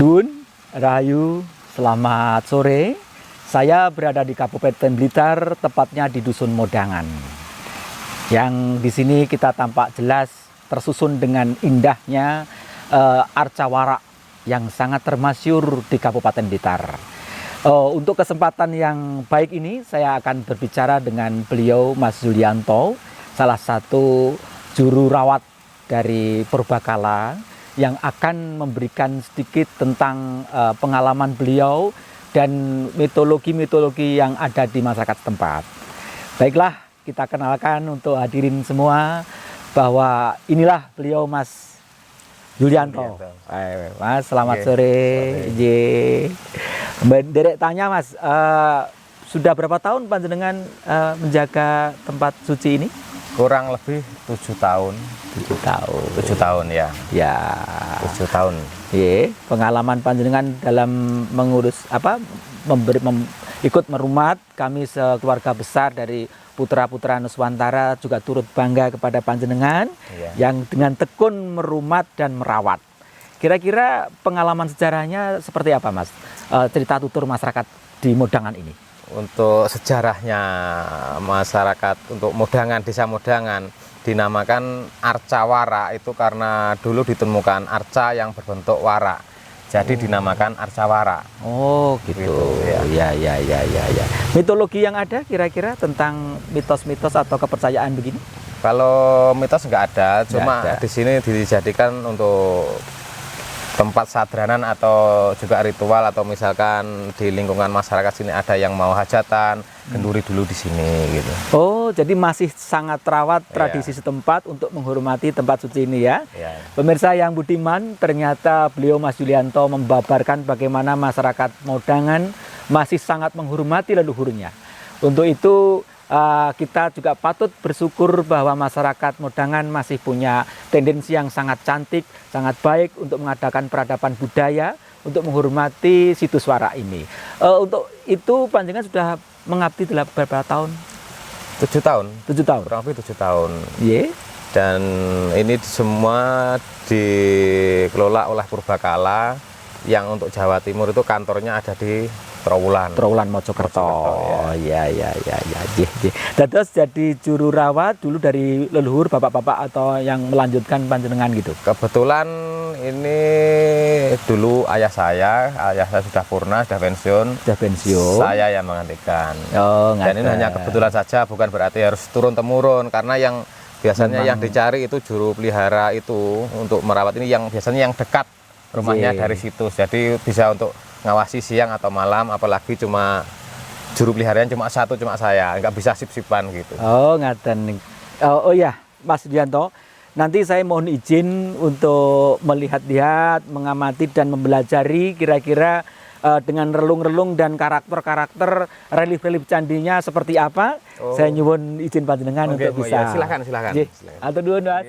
Dun, Rahayu, selamat sore. Saya berada di Kabupaten Blitar, tepatnya di Dusun Modangan. Yang di sini kita tampak jelas tersusun dengan indahnya arca warak yang sangat termasyur di Kabupaten Blitar. Untuk kesempatan yang baik ini, saya akan berbicara dengan beliau, Mas Yulianto, salah satu juru rawat dari Purbakala, yang akan memberikan sedikit tentang pengalaman beliau dan mitologi-mitologi yang ada di masyarakat setempat. Baiklah, kita kenalkan untuk hadirin semua bahwa inilah beliau, Mas Yulianto. Mas, selamat sore. Derek tanya, Mas, sudah berapa tahun panjenengan menjaga tempat suci ini? Kurang lebih 7 tahun. 7 tahun. 7 tahun ya. Ya. 7 tahun. Iya, pengalaman panjenengan dalam mengurus ikut merumat, kami sekeluarga besar dari putra-putra Nuswantara juga turut bangga kepada panjenengan yang dengan tekun merumat dan merawat. Kira-kira pengalaman sejarahnya seperti apa, Mas? Cerita tutur masyarakat di Modangan ini. Untuk sejarahnya masyarakat untuk Modangan, desa Modangan dinamakan arca warak itu karena dulu ditemukan arca yang berbentuk warak. Jadi dinamakan arca warak. Oh, gitu. Ya. Mitologi yang ada kira-kira tentang mitos-mitos atau kepercayaan begini? Kalau mitos nggak ada, cuma di sini dijadikan untuk tempat sadranan atau juga ritual, atau misalkan di lingkungan masyarakat sini ada yang mau hajatan, kenduri dulu di sini gitu. Oh, jadi masih sangat terawat tradisi setempat untuk menghormati tempat suci ini ya. Pemirsa yang budiman, ternyata beliau Mas Yulianto membabarkan bagaimana masyarakat Modangan masih sangat menghormati leluhurnya. Untuk itu kita juga patut bersyukur bahwa masyarakat Modangan masih punya tendensi yang sangat cantik, sangat baik untuk mengadakan peradaban budaya, untuk menghormati situs warak ini. Untuk itu panjenengan sudah mengabdi berapa tahun? 7 tahun. 7 tahun. Kurang lebih 7 tahun. Iya. Dan ini semua dikelola oleh Purbakala, yang untuk Jawa Timur itu kantornya ada di Trowulan Mojokerto. Oh iya. Terus jadi juru rawat dulu dari leluhur bapak-bapak atau yang melanjutkan panjenengan gitu? Kebetulan ini dulu ayah saya sudah purna, sudah pensiun. Saya yang menggantikan. Oh, dan ini hanya kebetulan saja, bukan berarti harus turun temurun, karena yang biasanya yang dicari itu juru pelihara itu untuk merawat ini yang biasanya yang dekat rumahnya dari situs. Jadi bisa untuk ngawasi siang atau malam, apalagi cuma juru peliharaan cuma satu, cuma saya, nggak bisa sip-sipan gitu. Oh, ngaten. Oh ya, Mas Yulianto, nanti saya mohon izin untuk melihat-lihat, mengamati dan mempelajari kira-kira dengan relung-relung dan karakter-karakter relief-relief candinya seperti apa. Saya nyuwun izin panjenengan untuk bisa. Silakan. Atau dua, Mas.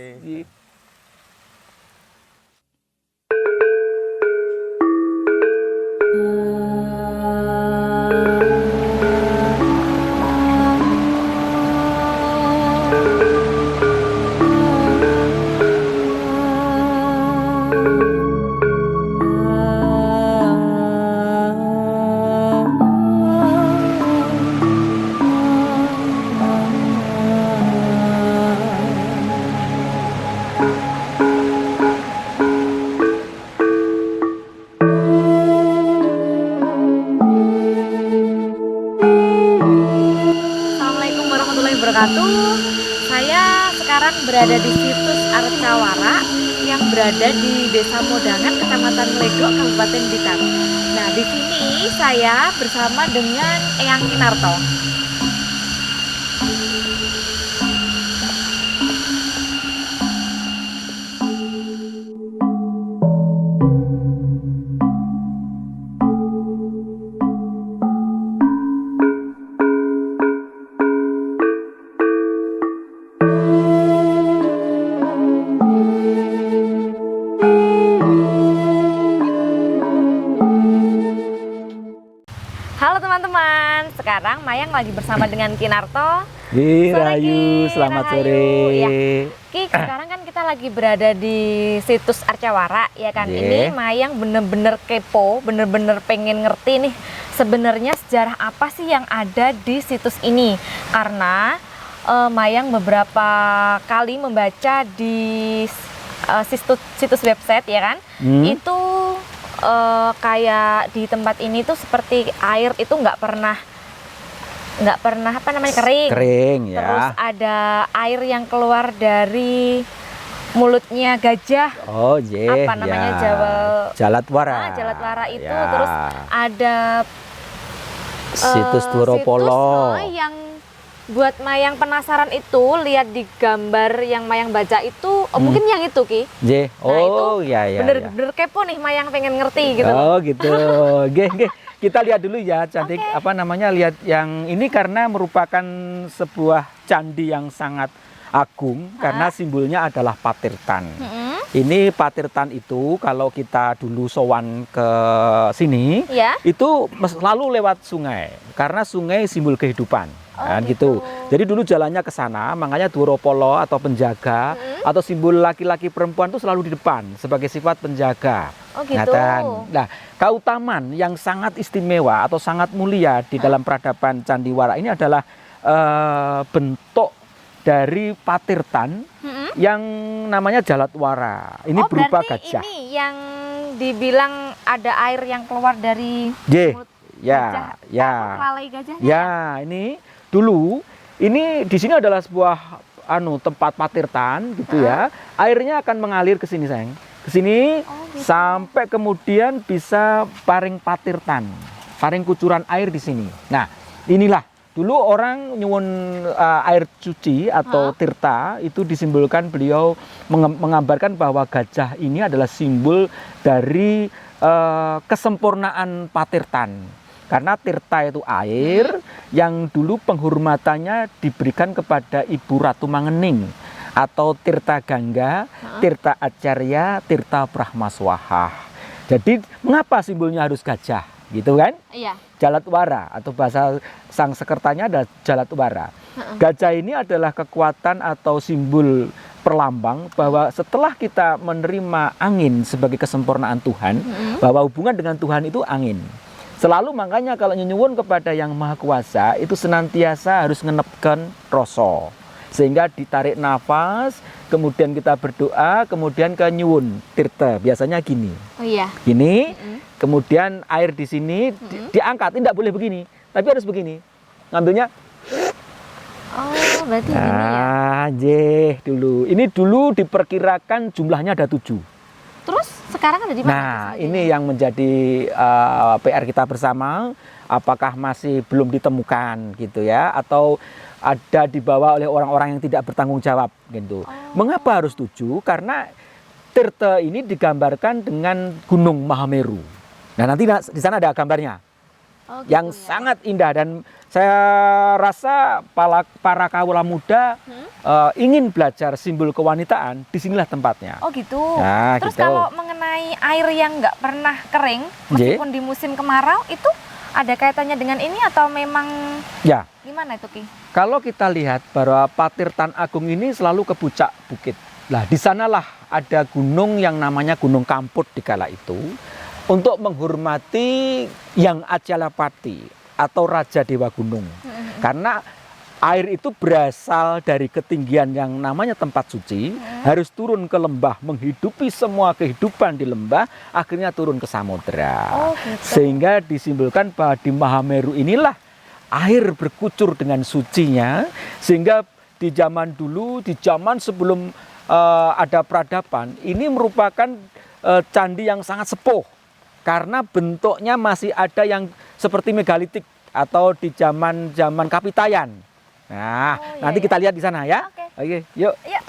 Saya sekarang berada di situs Arca Warak yang berada di Desa Modangan, Kecamatan Melegok, Kabupaten Blitar. Nah, di sini saya bersama dengan Eyang Kinarto. Halo teman-teman, sekarang Mayang lagi bersama dengan Kinarto. Rahayu, selamat sore. Ya. Ki, sekarang kan kita kita lagi berada di situs Arcawara ya kan. Yeah. Ini Mayang bener-bener kepo, bener-bener pengen ngerti nih sebenarnya sejarah apa sih yang ada di situs ini. Karena Mayang beberapa kali membaca di situs website ya kan. Itu kayak di tempat ini tuh seperti air itu nggak pernah apa namanya kering ya. Terus ada air yang keluar dari mulutnya gajah. Oh iya. Apa namanya Jalatwara. Jalatwara itu ya. Terus ada situs Dworopolo yang buat Mayang penasaran itu lihat di gambar yang Mayang baca itu mungkin yang itu Ki. J. Nah, Oh iya ya. Bener-bener kepo nih Mayang pengen ngerti gitu. Oh gitu. Oke. Kita lihat dulu ya, cantik. Apa namanya? Lihat yang ini karena merupakan sebuah candi yang sangat agung karena simbolnya adalah Patirtan. Ini Patirtan itu kalau kita dulu sowan ke sini, ya? Itu selalu lewat sungai karena sungai simbol kehidupan. Kan gitu. Jadi dulu jalannya ke sana, makanya Dworopolo atau penjaga atau simbol laki-laki perempuan itu selalu di depan sebagai sifat penjaga. Oh gitu. Nah, keutamaan yang sangat istimewa atau sangat mulia di dalam peradaban Candiwara ini adalah bentuk dari Patirtan yang namanya Jalatwara. Ini berupa gajah. Ini yang dibilang ada air yang keluar dari mulut ya, gajah, ya. lalai gajahnya. Ya, ini dulu ini di sini adalah sebuah tempat Patirtan gitu ya. Airnya akan mengalir ke sini, sayang. Ke sini gitu. sampai kemudian bisa paring Patirtan. Paring kucuran air di sini. Nah, inilah dulu orang nyuwun air suci atau tirta itu disimbolkan beliau menggambarkan bahwa gajah ini adalah simbol dari kesempurnaan Patirtan. Karena tirta itu air yang dulu penghormatannya diberikan kepada Ibu Ratu Mangening atau Tirta Gangga, Tirta Acarya, Tirta Brahmaswaha. Jadi mengapa simbolnya harus gajah? Gitu kan? Iya. Jalatwara atau bahasa Sangsekertanya adalah Jalatwara. Gajah ini adalah kekuatan atau simbol perlambang bahwa setelah kita menerima angin sebagai kesempurnaan Tuhan, bahwa hubungan dengan Tuhan itu angin. Selalu makanya kalau nyuwun kepada Yang Maha Kuasa itu senantiasa harus ngenepkan rasa. Sehingga ditarik nafas, kemudian kita berdoa, kemudian ke nyuwun tirta. Biasanya gini. Oh iya. Gini, kemudian air di sini diangkat, tidak boleh begini, tapi harus begini. Ngambilnya. Oh, berarti gini ya. Dulu. Ini dulu diperkirakan jumlahnya ada 7. Terus sekarang ada di mana? Nah, ini yang menjadi PR kita bersama. Apakah masih belum ditemukan gitu ya, atau ada dibawa oleh orang-orang yang tidak bertanggung jawab gitu. Mengapa harus 7? Karena tirta ini digambarkan dengan Gunung Mahameru. Nah, nanti di sana ada gambarnya. Gitu yang sangat indah, dan saya rasa para kawula muda ingin belajar simbol kewanitaan, disinilah tempatnya. Oh gitu. Nah, terus gitu. kalau mengenai air yang nggak pernah kering, meskipun di musim kemarau, itu ada kaitannya dengan ini atau memang ya? Gimana itu Ki? Kalau kita lihat bahwa Patirtan Agung ini selalu ke puncak bukit. Nah, di sanalah ada gunung yang namanya Gunung Kamput di kala itu, untuk menghormati Yang Ajalapati atau Raja Dewa Gunung. Karena air itu berasal dari ketinggian yang namanya tempat suci, harus turun ke lembah, menghidupi semua kehidupan di lembah, akhirnya turun ke samudera. Gitu. Sehingga disimbolkan bahwa di Mahameru inilah air berkucur dengan sucinya, sehingga di zaman dulu, di zaman sebelum ada peradaban, ini merupakan candi yang sangat sepuh. Karena bentuknya masih ada yang seperti megalitik atau di zaman Kapitayan. Nah, nanti kita lihat di sana ya. Oke, yuk. Yuk.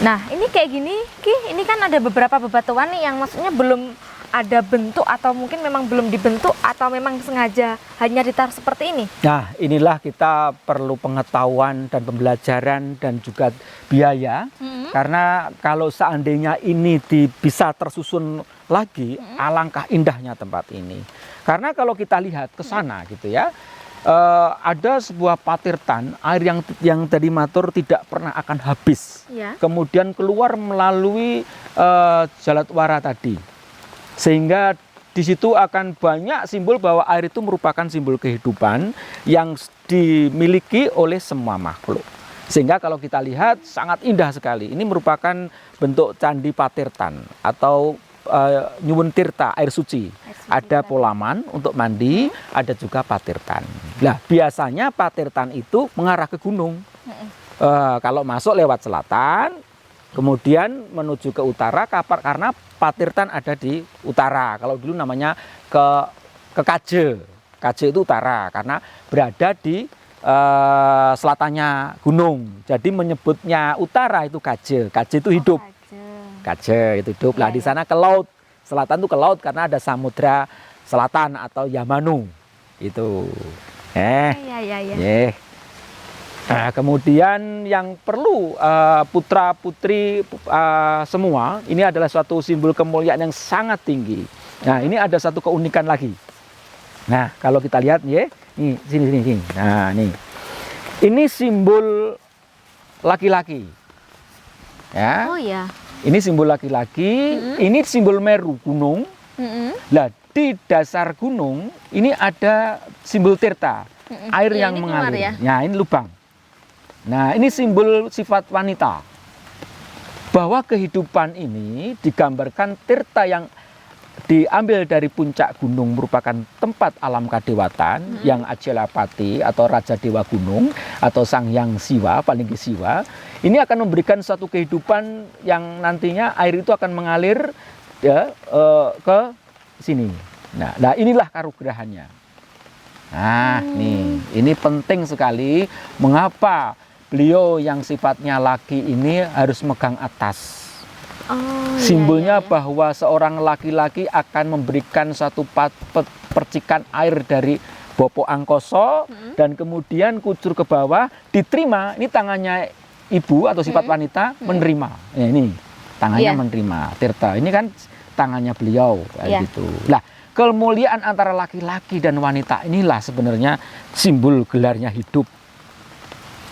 Nah, ini kayak gini, Ki, ini kan ada beberapa bebatuan nih yang maksudnya belum ada bentuk atau mungkin memang belum dibentuk atau memang sengaja hanya ditaruh seperti ini. Nah, inilah kita perlu pengetahuan dan pembelajaran dan juga biaya. Karena kalau seandainya ini bisa tersusun lagi, alangkah indahnya tempat ini. Karena kalau kita lihat ke sana gitu ya, ada sebuah patirtan air yang tadi matur tidak pernah akan habis. Ya. Kemudian keluar melalui jalatwara tadi, sehingga di situ akan banyak simbol bahwa air itu merupakan simbol kehidupan yang dimiliki oleh semua makhluk. Sehingga kalau kita lihat sangat indah sekali. Ini merupakan bentuk candi patirtan atau nyuwun tirta, air suci. Ada polaman untuk mandi, ada juga patirtan. Nah, biasanya patirtan itu mengarah ke gunung. Kalau masuk lewat selatan, kemudian menuju ke utara, karena patirtan ada di utara. Kalau dulu namanya ke Kaje. Kaje itu utara karena berada di selatannya gunung. Jadi menyebutnya utara itu Kaje. Kaje itu hidup. Kaje itu hidup. Lah di sana ke laut. Selatan itu ke laut karena ada samudra selatan atau Yamanu. Itu. Nah, kemudian yang perlu putra-putri semua, ini adalah suatu simbol kemuliaan yang sangat tinggi. Nah, ini ada satu keunikan lagi. Nah, kalau kita lihat ya, nih sini. Nah, nih. Ini simbol laki-laki. Ya. Oh ya. Ini simbol laki-laki, ini simbol Meru, gunung. Lah, di dasar gunung ini ada simbol tirta, air yang mengalir. Nah, ini lubang. Nah, ini simbol sifat wanita. Bahwa kehidupan ini digambarkan tirta yang diambil dari puncak gunung merupakan tempat alam kadewatan yang Ajelapati atau Raja Dewa Gunung atau Sang Hyang Siwa, Palinggi Siwa. Ini akan memberikan suatu kehidupan yang nantinya air itu akan mengalir ya, ke sini. Nah, inilah karugrahannya. Nah, nih, ini penting sekali mengapa beliau yang sifatnya laki ini harus megang atas. Simbolnya bahwa seorang laki-laki akan memberikan satu percikan air dari Bopo Angkoso dan kemudian kucur ke bawah, diterima. Ini tangannya ibu atau sifat wanita menerima. Ya, ini tangannya menerima tirta. Ini kan tangannya beliau kayak gitu. Lah, kemuliaan antara laki-laki dan wanita inilah sebenarnya simbol gelarnya hidup.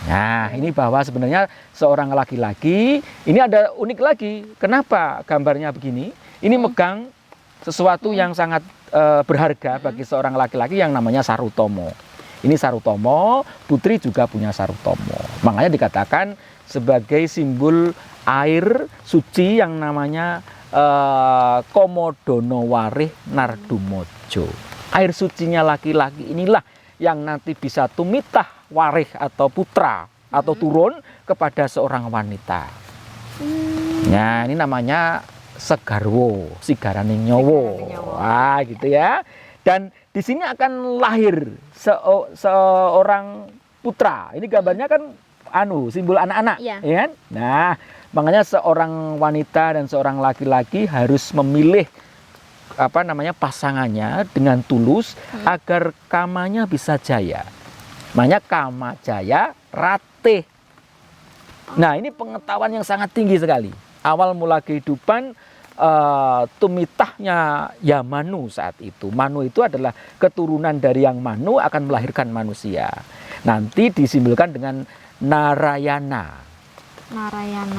Nah, ini bahwa sebenarnya seorang laki-laki, ini ada unik lagi. Kenapa gambarnya begini? Ini megang sesuatu yang sangat berharga bagi seorang laki-laki yang namanya Sarutomo. Ini Sarutomo, putri juga punya Sarutomo. Makanya dikatakan sebagai simbol air suci yang namanya Komodono Warih Nardumojo. Air sucinya laki-laki inilah yang nanti bisa tumitah warih atau putra atau turun kepada seorang wanita. Nah, ini namanya Segarwo, Sigaraning Nyowo. Wah, gitu ya. Dan di sini akan lahir seorang putra. Ini gambarnya kan simbol anak-anak, ya kan? Nah, makanya seorang wanita dan seorang laki-laki harus memilih pasangannya dengan tulus agar kamanya bisa jaya. Makanya kama jaya ratih. Nah, ini pengetahuan yang sangat tinggi sekali. Awal mula kehidupan tumitahnya Yamanu saat itu. Manu itu adalah keturunan dari yang Manu akan melahirkan manusia. Nanti disimbolkan dengan Narayana.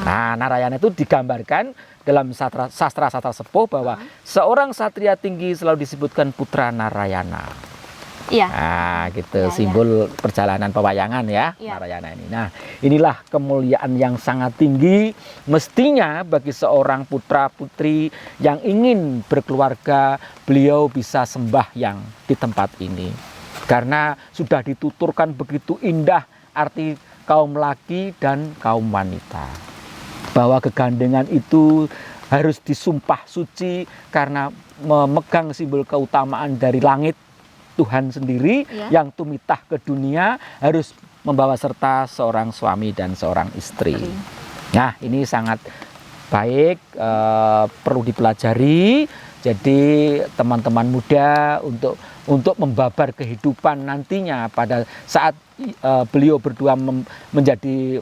Nah, Narayana itu digambarkan dalam sastra-sastra sepuh bahwa seorang satria tinggi selalu disebutkan putra Narayana. Iya. Nah, gitu simbol perjalanan pewayangan ya, Narayana ini. Nah, inilah kemuliaan yang sangat tinggi mestinya bagi seorang putra-putri yang ingin berkeluarga, beliau bisa sembahyang di tempat ini. Karena sudah dituturkan begitu indah arti kaum laki dan kaum wanita. Bahwa kegandengan itu harus disumpah suci karena memegang simbol keutamaan dari langit Tuhan sendiri yang tumitah ke dunia harus membawa serta seorang suami dan seorang istri. Nah, ini sangat baik, perlu dipelajari. Jadi teman-teman muda untuk membabar kehidupan nantinya pada saat beliau berdua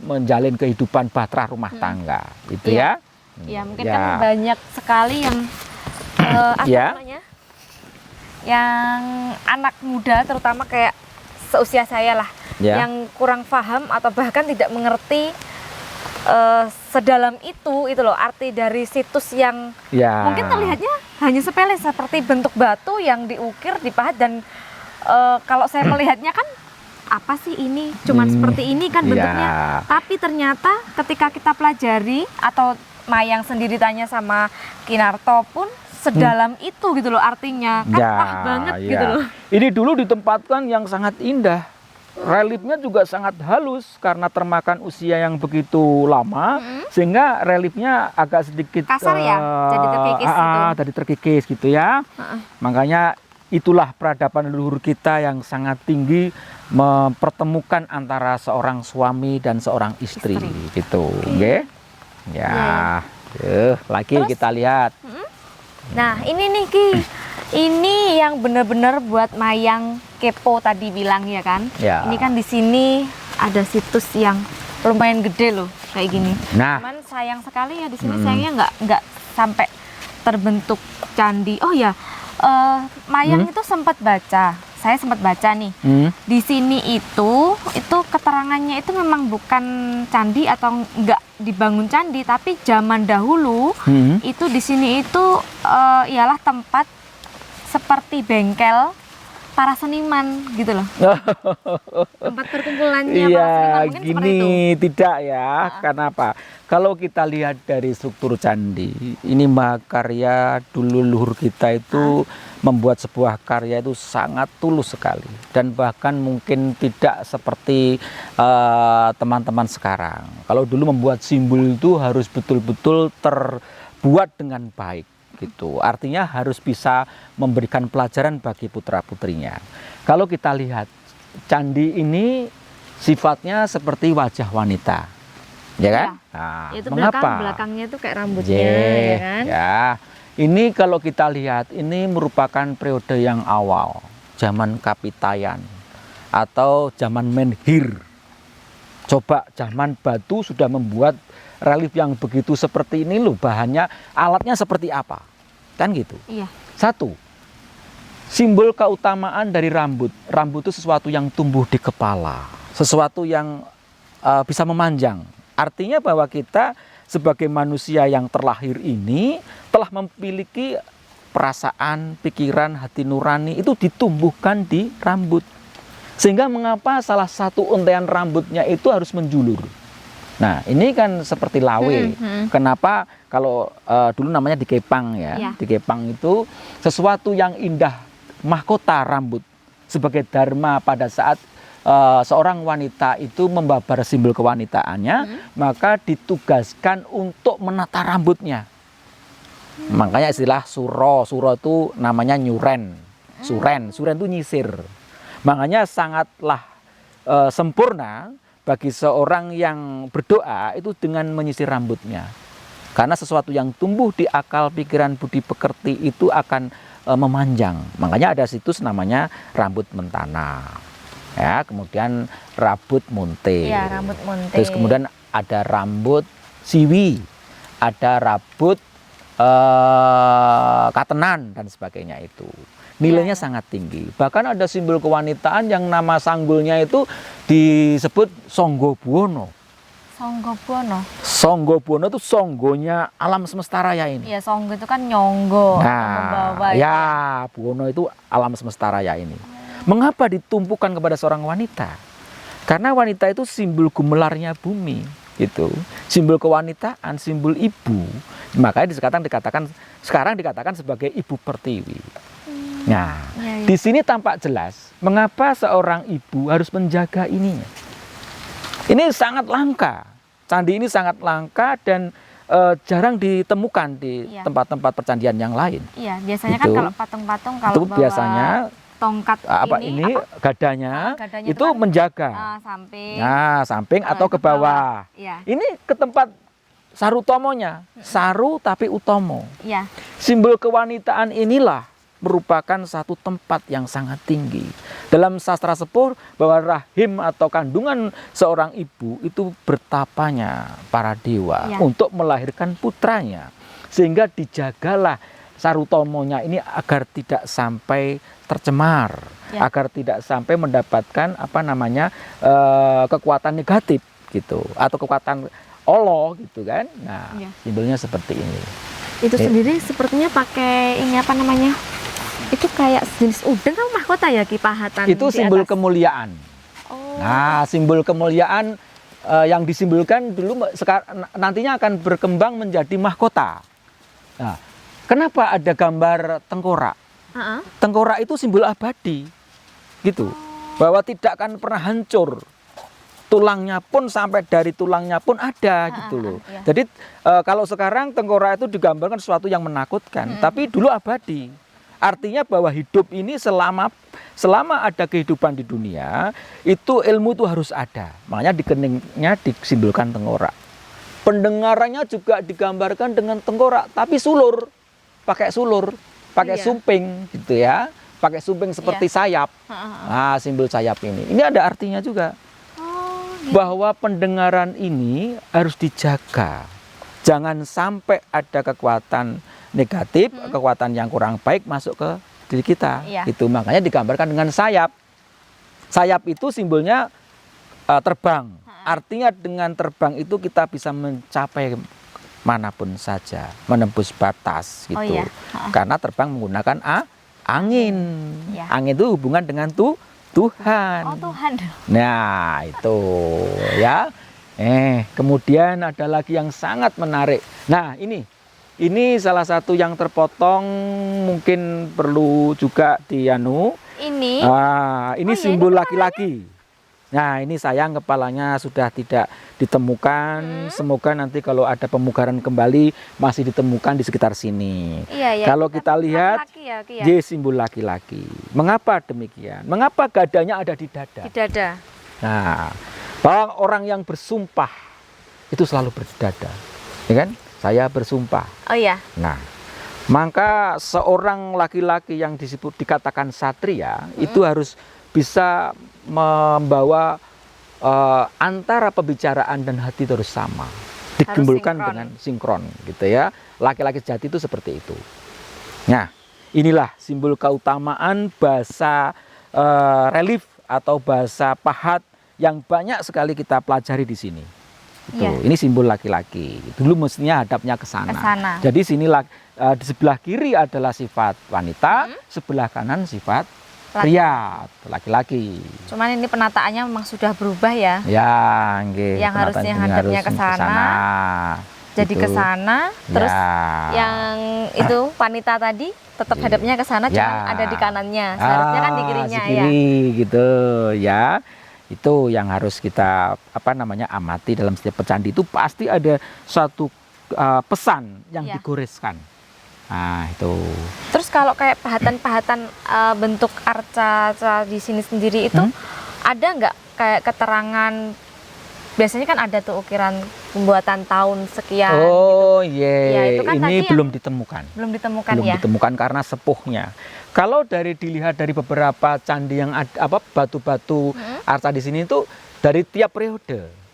menjalin kehidupan bahtera rumah tangga, gitu ya. Ya, mungkin kan banyak sekali yang namanya, yang anak muda terutama kayak seusia saya lah Ya. yang kurang paham atau bahkan tidak mengerti sedalam itu loh arti dari situs yang Ya. mungkin terlihatnya hanya sepele seperti bentuk batu yang diukir, dipahat dan kalau saya melihatnya kan apa sih ini cuman seperti ini kan bentuknya, Ya. tapi ternyata ketika kita pelajari atau Mayang sendiri tanya sama Kinarto pun sedalam itu gitu loh artinya kan, Ya, wah banget ya. gitu loh. Ini dulu ditempatkan yang sangat indah. Reliefnya juga sangat halus karena termakan usia yang begitu lama, sehingga reliefnya agak sedikit Kasar ya, jadi terkikis gitu. Jadi terkikis gitu ya. Makanya itulah peradaban leluhur kita yang sangat tinggi mempertemukan antara seorang suami dan seorang istri. Gitu, oke? Ya, lagi Terus? kita lihat. Nah ini nih Ki, ini yang benar-benar buat Mayang kepo tadi bilang ya kan. Ya. Ini kan di sini ada situs yang lumayan gede loh kayak gini. Nah, Cuman sayang sekali ya di sini sayangnya nggak sampai terbentuk candi. Oh ya, Mayang itu sempat baca. Saya sempat baca nih. Di sini itu keterangannya itu memang bukan candi atau nggak dibangun candi, tapi zaman dahulu itu di sini itu ialah tempat seperti bengkel para seniman gitu loh. Tempat perkumpulannya para seniman iya, mungkin seperti itu. gini tidak ya. Kenapa? Kalau kita lihat dari struktur candi, ini mahakarya dulu leluhur kita itu membuat sebuah karya itu sangat tulus sekali, dan bahkan mungkin tidak seperti teman-teman sekarang. Kalau dulu membuat simbol itu harus betul-betul terbuat dengan baik gitu. Artinya harus bisa memberikan pelajaran bagi putra-putrinya. Kalau kita lihat candi ini sifatnya seperti wajah wanita, ya kan? Nah, Itu mengapa? belakangnya tuh kayak rambutnya Yeah, ya kan. ya. Ini kalau kita lihat, ini merupakan periode yang awal, zaman Kapitayan atau zaman menhir. Coba zaman batu sudah membuat relief yang begitu seperti ini loh, bahannya, alatnya seperti apa? Kan gitu. Iya. Satu, simbol keutamaan dari rambut. Rambut itu sesuatu yang tumbuh di kepala, sesuatu yang bisa memanjang. Artinya bahwa kita sebagai manusia yang terlahir ini telah memiliki perasaan, pikiran, hati nurani itu ditumbuhkan di rambut. Sehingga mengapa salah satu untaian rambutnya itu harus menjulur. Nah, ini kan seperti lawe. Kenapa kalau dulu namanya dikepang ya. Iya. Dikepang itu sesuatu yang indah, mahkota rambut sebagai dharma pada saat seorang wanita itu membabar simbol kewanitaannya, maka ditugaskan untuk menata rambutnya. Makanya istilah suro itu namanya nyuren. Suren itu nyisir. Makanya sangatlah sempurna bagi seorang yang berdoa itu dengan menyisir rambutnya. Karena sesuatu yang tumbuh di akal, pikiran, budi pekerti itu akan memanjang. Makanya ada situs namanya rambut mentana. Ya, kemudian rambut munte. Iya, rambut munte. Terus kemudian ada rambut siwi, ada rambut katenan dan sebagainya itu. Nilainya sangat tinggi. Bahkan ada simbol kewanitaan yang nama sanggulnya itu disebut Songgobuwono. Songgobuwono. Songgobuwono itu songgonya alam semesta raya ini. Iya, songgo itu kan nyonggo, membawa. Ya, Buwono itu alam semesta raya ini. Mengapa ditumpukan kepada seorang wanita? Karena wanita itu simbol gemelarnya bumi, gitu. Simbol kewanitaan, simbol ibu. Makanya sekarang dikatakan sebagai ibu pertiwi. Nah, Ya, ya. di sini tampak jelas mengapa seorang ibu harus menjaga ininya. Ini sangat langka. Candi ini sangat langka dan jarang ditemukan di Iya. tempat-tempat percandian yang lain. Iya, biasanya Itu. kan kalau patung-patung kalau Itu bawa biasanya tongkat ini gadanya, gadanya itu kan, menjaga. samping. Nah, samping Kalau atau itu ke bawah. Iya, Ini ke tempat saru utomonya. Saru tapi utomo. iya. Simbol kewanitaan inilah merupakan satu tempat yang sangat tinggi. Dalam sastra sepuh bahwa rahim atau kandungan seorang ibu itu bertapanya para dewa Iya. untuk melahirkan putranya. Sehingga dijagalah Sarutomonya ini agar tidak sampai tercemar, Ya. agar tidak sampai mendapatkan kekuatan negatif gitu, atau kekuatan Allah gitu kan. Nah, Ya. simbolnya seperti ini. Itu sendiri sepertinya pakai ini apa namanya? Itu kayak jenis udeng atau mahkota ya Ki pahatan? Itu di simbol atas? kemuliaan. Oh. Nah, simbol kemuliaan yang disimbolkan dulu nantinya akan berkembang menjadi mahkota. Nah, kenapa ada gambar tengkorak? Heeh. Tengkorak itu simbol abadi, gitu. Bahwa tidak akan pernah hancur. Tulangnya pun sampai dari tulangnya pun ada, gitu loh. iya. Jadi kalau sekarang tengkorak itu digambarkan sesuatu yang menakutkan, tapi dulu abadi. Artinya bahwa hidup ini selama ada kehidupan di dunia, itu ilmu itu harus ada. Makanya di keningnya disimbolkan tengkorak. Pendengarannya juga digambarkan dengan tengkorak, tapi sulur, pakai Iya. sumping gitu ya, pakai sumping seperti sayap. Nah, simbol sayap ini ada artinya juga, Oh, bahwa pendengaran ini harus dijaga. Jangan sampai ada kekuatan negatif, kekuatan yang kurang baik masuk ke diri kita. Iya. Itu makanya digambarkan dengan sayap. Sayap itu simbolnya terbang. Artinya dengan terbang itu kita bisa mencapai manapun saja, menembus batas gitu. Oh, iya. Karena terbang menggunakan angin. Iya. Angin itu hubungan dengan Tuhan. Oh Tuhan. Nah, itu ya. Kemudian ada lagi yang sangat menarik. Nah, ini salah satu yang terpotong, mungkin perlu juga dianu. Ini. Ini Oh, iya, simbol ini laki-laki. Nah, ini sayang kepalanya sudah tidak ditemukan. Semoga nanti kalau ada pemugaran kembali masih ditemukan di sekitar sini. Iya, Kalau kita lihat, laki-laki ya, Ki, ya? J simbol laki-laki. Mengapa demikian? Mengapa gadanya ada di dada? Di dada. Nah, bahwa orang yang bersumpah itu selalu berdada, ya kan? Saya bersumpah. Oh iya. Nah, maka seorang laki-laki yang dikatakan satria itu harus bisa membawa antara pembicaraan dan hati terus sama, digembulkan sinkron. dengan sinkron, gitu ya. Laki-laki sejati itu seperti itu. Nah, inilah simbol keutamaan bahasa relief atau bahasa pahat yang banyak sekali kita pelajari di sini. Itu. Iya. Ini simbol laki-laki. Dulu mestinya hadapnya ke sana. Kesana. Jadi sini di sebelah kiri adalah sifat wanita, sebelah kanan sifat pria, laki-laki. Cuman ini penataannya memang sudah berubah ya. Ya, nggih. Yang harusnya hadapnya ke sana, jadi Gitu. ke sana, terus Ya. yang itu wanita tadi tetap Iya. hadapnya ke sana, cuman Ya. ada di kanannya. Seharusnya kan di kirinya di ya. kiri, gitu ya. Itu yang harus kita amati dalam setiap pecandi itu pasti ada suatu pesan yang Iya. digoreskan. Nah, itu. Terus kalau kayak pahatan-pahatan bentuk arca di sini sendiri itu ada nggak kayak keterangan? Biasanya kan ada tuh ukiran pembuatan tahun sekian. Oh, Ya, itu kan ini tadi belum ditemukan. Belum ditemukan Belum ya. ditemukan karena sepuhnya. Kalau dilihat dari beberapa candi yang ada batu-batu arca di sini itu dari tiap periode.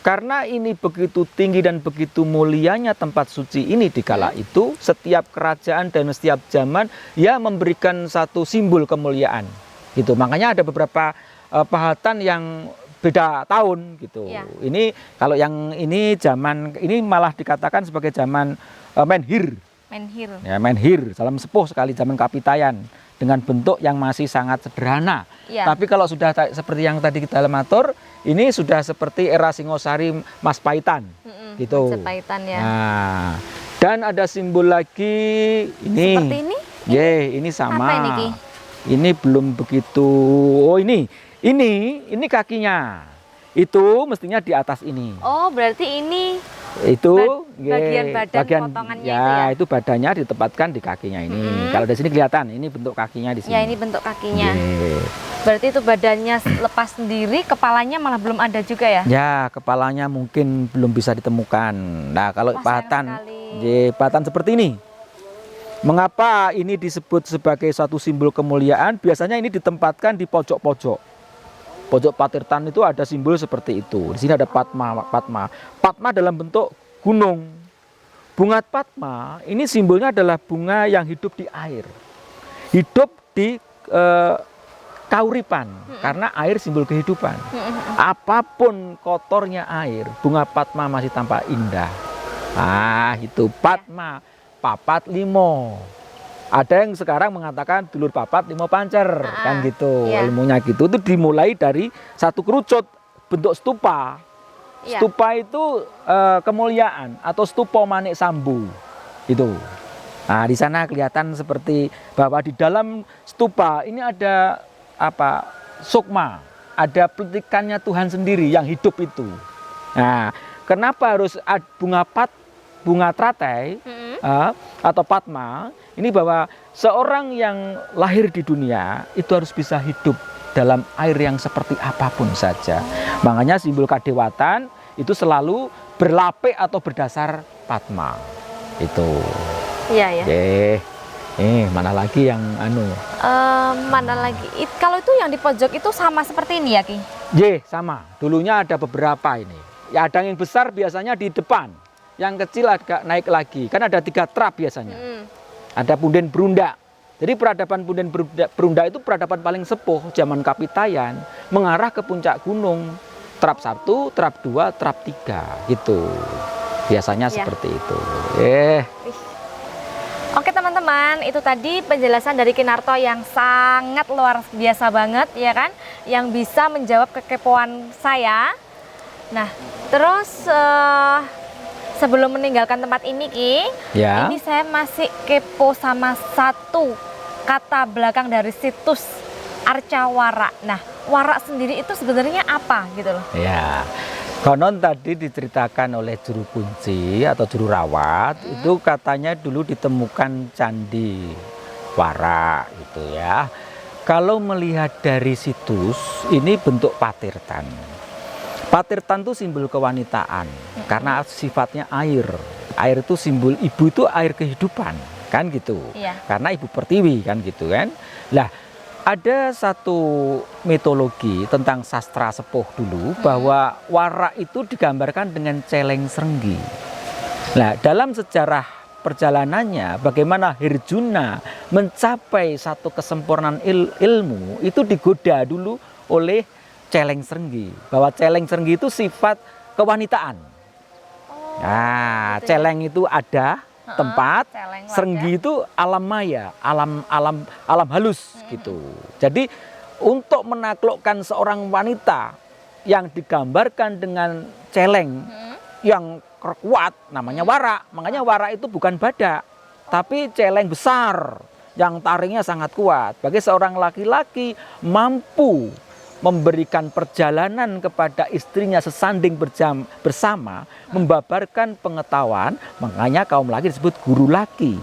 Karena ini begitu tinggi dan begitu mulianya tempat suci ini di kala itu, setiap kerajaan dan setiap zaman ya memberikan satu simbol kemuliaan. Gitu. Makanya ada beberapa pahatan yang beda tahun gitu. Ya. Ini kalau yang ini zaman ini malah dikatakan sebagai zaman menhir. Menhir. Ya, menhir, salam sepuh sekali zaman Kapitayan dengan bentuk yang masih sangat sederhana. Ya. Tapi kalau sudah seperti yang tadi kita matur, ini sudah seperti era Singosari Majapaitan, gitu. Majapaitan ya. Nah, dan ada simbol lagi ini. Seperti ini? Ini sama. Apa ini, Ki? Ini belum begitu. Oh, ini kakinya. Itu mestinya di atas ini. Oh, berarti ini Itu bagian badan potongannya ya, itu ya? itu badannya ditempatkan di kakinya ini. Kalau dari sini kelihatan, ini bentuk kakinya di sini. ya ini bentuk kakinya. Nggih. Berarti itu badannya lepas sendiri, kepalanya malah belum ada juga ya? Ya, kepalanya mungkin belum bisa ditemukan. Nah, kalau Wah, sayang pahatan, sekali. pahatan seperti ini. Mengapa ini disebut sebagai suatu simbol kemuliaan? Biasanya ini ditempatkan di pojok-pojok. Pojok patirtan itu ada simbol seperti itu. Di sini ada Padma dalam bentuk gunung. bunga Padma ini simbolnya adalah bunga yang hidup di air, hidup di kauripan, karena air simbol kehidupan. Apapun kotornya air, bunga Padma masih tampak indah. Ah, itu Padma, papat limo. Ada yang sekarang mengatakan dulur papat limo pancer, kan gitu. Iya. Ilmunya gitu. Itu dimulai dari satu kerucut bentuk stupa. Iya. Stupa itu kemuliaan atau stupa manik sambu. Itu. Nah, di sana kelihatan seperti bahwa di dalam stupa ini ada apa? Sukma, ada petikannya Tuhan sendiri yang hidup itu. Nah, kenapa harus bunga teratai atau Padma? Ini bahwa seorang yang lahir di dunia itu harus bisa hidup dalam air yang seperti apapun saja. Makanya simbol kadewatan itu selalu berlapik atau berdasar Padma. Itu. Iya, ya. Mana lagi yang Mana lagi? Kalau itu yang di pojok itu sama seperti ini ya, Ki? sama. Dulunya ada beberapa ini. Ya, ada yang besar biasanya di depan. Yang kecil agak naik lagi. Kan ada 3 trap biasanya. Ada punden berunda. Jadi peradaban punden berunda itu peradaban paling sepuh zaman Kapitayan, mengarah ke puncak gunung. Trap 1, trap 2, trap 3 gitu. Biasanya seperti itu. Oke teman-teman, itu tadi penjelasan dari Kinarto yang sangat luar biasa banget ya kan, yang bisa menjawab kekepoan saya. Nah, terus sebelum meninggalkan tempat ini, Ki, ini saya masih kepo sama satu kata belakang dari situs Arca Wara. Nah, Wara sendiri itu sebenarnya apa gitu loh? Ya, konon tadi diceritakan oleh juru kunci atau juru rawat, itu katanya dulu ditemukan candi Wara gitu ya. Kalau melihat dari situs, ini bentuk patirtan. Patirtan itu simbol kewanitaan, karena sifatnya air. Air itu simbol ibu, itu air kehidupan, kan gitu. Iya. Karena ibu pertiwi, kan gitu kan. Lah, ada satu mitologi tentang sastra sepuh dulu bahwa Wara itu digambarkan dengan celeng serenggi. Nah, dalam sejarah perjalanannya bagaimana Herjuna mencapai satu kesempurnaan ilmu itu digoda dulu oleh celeng serenggi, bahwa celeng serenggi itu sifat kewanitaan. Nah, celeng itu ada tempat, serenggi itu alam maya, alam halus gitu. Jadi untuk menaklukkan seorang wanita yang digambarkan dengan celeng yang kuat, namanya Wara. Makanya Wara itu bukan badak, tapi celeng besar yang taringnya sangat kuat. Bagi seorang laki-laki mampu memberikan perjalanan kepada istrinya sesanding bersama, membabarkan pengetahuan, makanya kaum laki disebut guru laki.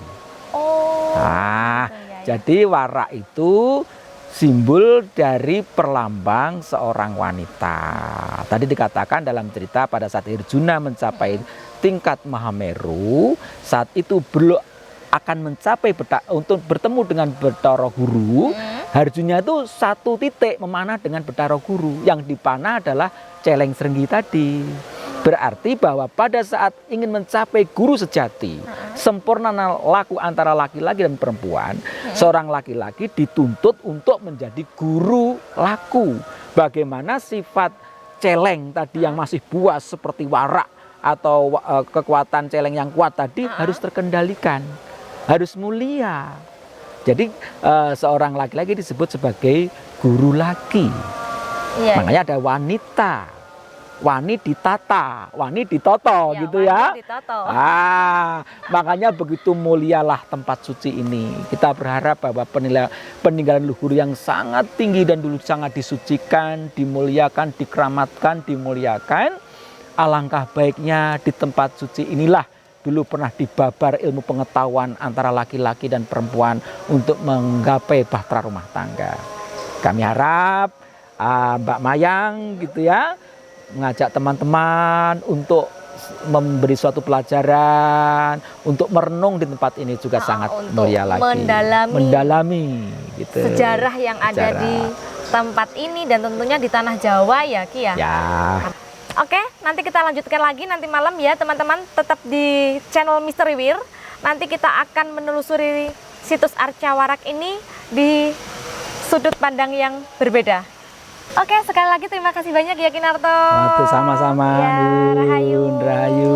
Jadi Wara itu simbol dari perlambang seorang wanita. Tadi dikatakan dalam cerita pada saat Herjuna mencapai tingkat Mahameru, saat itu belum akan mencapai untuk bertemu dengan Bathara Guru. Harjunya itu satu titik memanah dengan Bathara Guru, yang dipanah adalah celeng serenggi tadi. Berarti bahwa pada saat ingin mencapai guru sejati, sempurna laku antara laki-laki dan perempuan, seorang laki-laki dituntut untuk menjadi guru laku. Bagaimana sifat celeng tadi yang masih buas seperti Wara atau kekuatan celeng yang kuat tadi harus terkendalikan, harus mulia. Jadi seorang laki-laki disebut sebagai guru laki. Makanya ada wanita, wani ditata, wani ditoto, gitu ya. Makanya begitu mulialah tempat suci ini. Kita berharap bahwa peninggalan luhur yang sangat tinggi dan dulu sangat disucikan, dimuliakan, dikeramatkan, dimuliakan. Alangkah baiknya di tempat suci inilah dulu pernah dibabar ilmu pengetahuan antara laki-laki dan perempuan untuk menggapai bahtera rumah tangga. Kami harap Mbak Mayang gitu ya, mengajak teman-teman untuk memberi suatu pelajaran, untuk merenung di tempat ini juga sangat mulia lagi. Mendalami gitu. Sejarah yang ada di tempat ini dan tentunya di tanah Jawa ya, Ki ya. Oke, nanti kita lanjutkan lagi nanti malam ya teman-teman, tetap di channel Misteri Wir. Nanti kita akan menelusuri situs Arca Warak ini di sudut pandang yang berbeda. Oke, sekali lagi terima kasih banyak ya Kinarto. Waduh, sama-sama. Ya, rahayu. Rahayu.